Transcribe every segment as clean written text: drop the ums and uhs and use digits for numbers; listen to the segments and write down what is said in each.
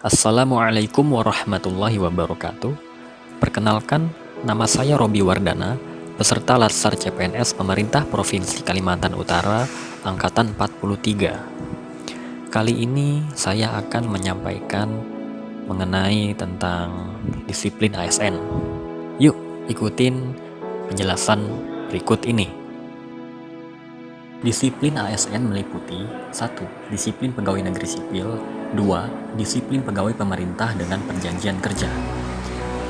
Assalamualaikum warahmatullahi wabarakatuh. Perkenalkan, nama saya Robi Wardana, peserta Latsar CPNS Pemerintah Provinsi Kalimantan Utara, Angkatan 43. Kali ini saya akan menyampaikan mengenai tentang disiplin ASN. Yuk, ikutin penjelasan berikut ini. Disiplin ASN meliputi 1. Disiplin pegawai negeri sipil. 2. Disiplin pegawai pemerintah dengan perjanjian kerja.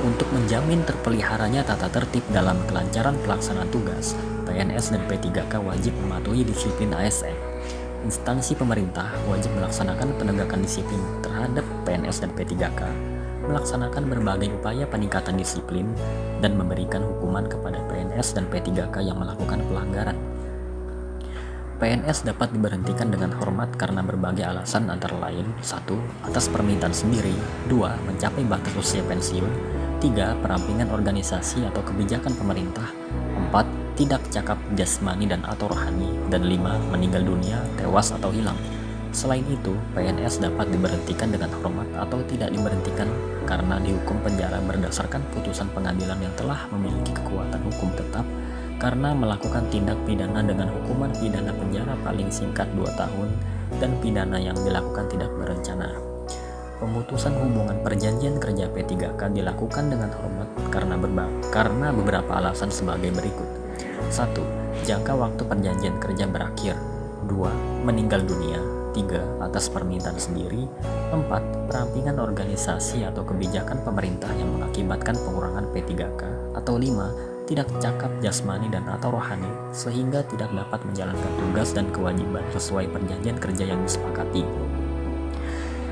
Untuk menjamin terpeliharanya tata tertib dalam kelancaran pelaksanaan tugas, PNS dan P3K wajib mematuhi disiplin ASN. Instansi pemerintah wajib melaksanakan penegakan disiplin terhadap PNS dan P3K, melaksanakan berbagai upaya peningkatan disiplin, dan memberikan hukuman kepada PNS dan P3K yang melakukan pelanggaran. PNS dapat diberhentikan dengan hormat karena berbagai alasan antara lain 1. Atas permintaan sendiri. 2. Mencapai batas usia pensiun. 3. Perampingan organisasi atau kebijakan pemerintah. 4. Tidak cakap jasmani dan atau rohani. Dan 5. Meninggal dunia, tewas atau hilang. Selain itu, PNS dapat diberhentikan dengan hormat atau tidak diberhentikan karena dihukum penjara berdasarkan putusan pengadilan yang telah memiliki kekuatan hukum tetap karena melakukan tindak pidana dengan hukuman pidana penjara paling singkat 2 tahun dan pidana yang dilakukan tidak berencana. Pemutusan hubungan perjanjian kerja P3K dilakukan dengan hormat karena beberapa alasan sebagai berikut. 1. Jangka waktu perjanjian kerja berakhir. 2. Meninggal dunia. 3. Atas permintaan sendiri. 4. Perampingan organisasi atau kebijakan pemerintah yang mengakibatkan pengurangan P3K. Atau 5. Tidak cakap jasmani dan atau rohani sehingga tidak dapat menjalankan tugas dan kewajiban sesuai perjanjian kerja yang disepakati.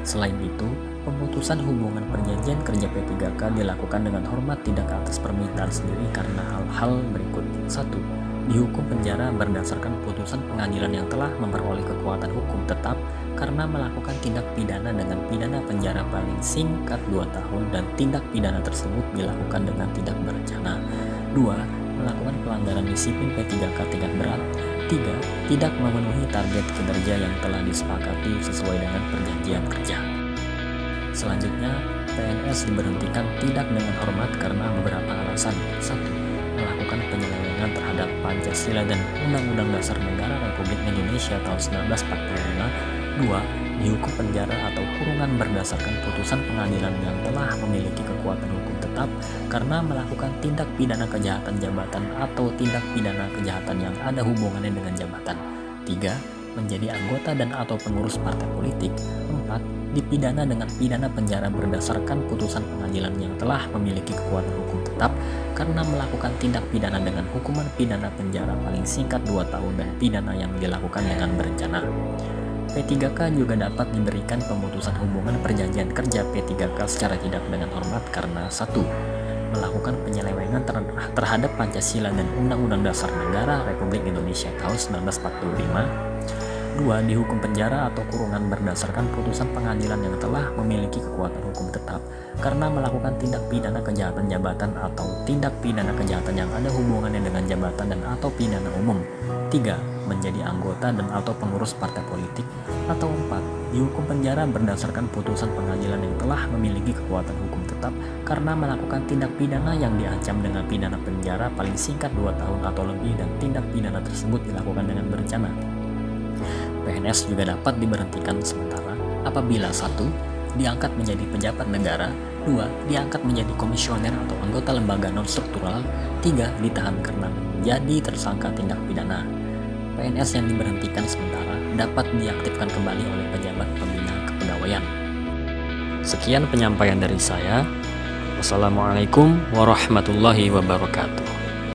Selain itu, pemutusan hubungan perjanjian kerja P3K dilakukan dengan hormat tidak atas permintaan sendiri karena hal-hal berikut. 1. Dihukum penjara berdasarkan putusan pengadilan yang telah memperoleh kekuatan hukum tetap karena melakukan tindak pidana dengan pidana penjara paling singkat 2 tahun dan tindak pidana tersebut dilakukan dengan tidak berencana. 2. Melakukan pelanggaran disiplin P3K tingkat berat. 3. Tidak memenuhi target kinerja yang telah disepakati sesuai dengan perjanjian kerja. Selanjutnya, PNS diberhentikan tidak dengan hormat karena beberapa alasan. 1. Melakukan penyelewengan terhadap Pancasila dan Undang-Undang Dasar Negara Republik Indonesia tahun 1945. 2. Dihukum penjara atau kurungan berdasarkan putusan pengadilan yang telah memiliki kekuatan hukum tetap karena melakukan tindak pidana kejahatan jabatan atau tindak pidana kejahatan yang ada hubungannya dengan jabatan. 3. Menjadi anggota dan atau pengurus partai politik. 4. Dipidana dengan pidana penjara berdasarkan putusan pengadilan yang telah memiliki kekuatan hukum tetap karena melakukan tindak pidana dengan hukuman pidana penjara paling singkat 2 tahun dan pidana yang dilakukan dengan berencana. P3K juga dapat diberikan pemutusan hubungan perjanjian kerja P3K secara tidak dengan hormat karena 1. Melakukan penyelewengan terhadap Pancasila dan Undang-Undang Dasar Negara Republik Indonesia tahun 1945. 2. Dihukum penjara atau kurungan berdasarkan putusan pengadilan yang telah memiliki kekuatan hukum tetap karena melakukan tindak pidana kejahatan jabatan atau tindak pidana kejahatan yang ada hubungannya dengan jabatan dan atau pidana umum. 3. Menjadi anggota dan atau pengurus partai politik. Atau 4. Dihukum penjara berdasarkan putusan pengadilan yang telah memiliki kekuatan hukum tetap karena melakukan tindak pidana yang diancam dengan pidana penjara paling singkat 2 tahun atau lebih dan tindak pidana tersebut dilakukan dengan berencana. PNS juga dapat diberhentikan sementara apabila 1. Diangkat menjadi pejabat negara. 2. Diangkat menjadi komisioner atau anggota lembaga non-struktural. 3. Ditahan karena menjadi tersangka tindak pidana. PNS yang diberhentikan sementara dapat diaktifkan kembali oleh pejabat pembina kepegawaian. Sekian penyampaian dari saya. Wassalamualaikum warahmatullahi wabarakatuh.